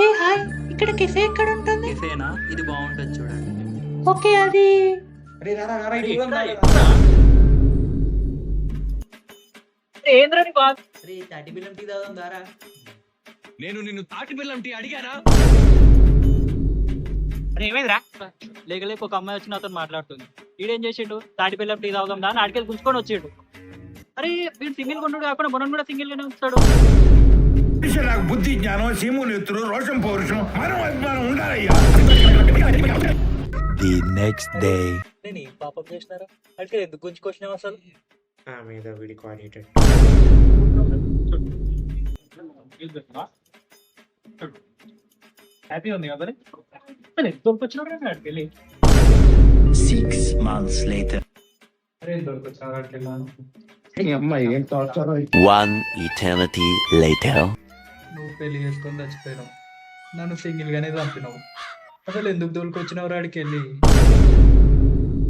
ఏ hi, ఇక్కడ cafe ఎక్కడ ఉంటుంది? కెఫేనా? ఇది బాగుంటుంది చూడండి. ఓకే, అది ఏంద్రని బాగా అరే తాటి బిల్లం టీ తాగుదాం దారా. నేను నిన్ను తాటి బెల్లం టీ అడిగానా? ఏమైందిరా? లేక ఒక అమ్మాయి వచ్చి నాతో మాట్లాడుతుంది. ఈడేం చేసిండు, తాటి బిల్లం టీ తాగుదాం దాని ఆడికెళ్ళి గుంజుకొని వచ్చాడు. అరే వీడు సింగిల్ కొండు కాకుండా మనం కూడా సింగిల్ గానే ఉంటాడు. నాకు బుద్ధి జ్ఞానం సీము నెత్తురు రోషం పౌరుషం మనం అభిమానం ఉండాలయ్యా. The next day. నేను ఏం పాపం చేసినారా? అడికెళ్ళి ఎందుకు గుంజుకొచ్చినావు అసలు? మీద వీడి కోఆర్డినేటర్ హ్యాపీ ఉంది కదా దొరికొచ్చినాడు అడికెళ్ళి 6 months later. దొరికొచ్చినాడు అడికెళ్ళా One eternity later. నువ్వు పెళ్లి చేసుకొని చచ్చిపోయినావు, నన్ను సింగిల్ గానే చంపినావు. అసలు ఎందుకు దోలుకొచ్చినావు రాడికెళ్ళి?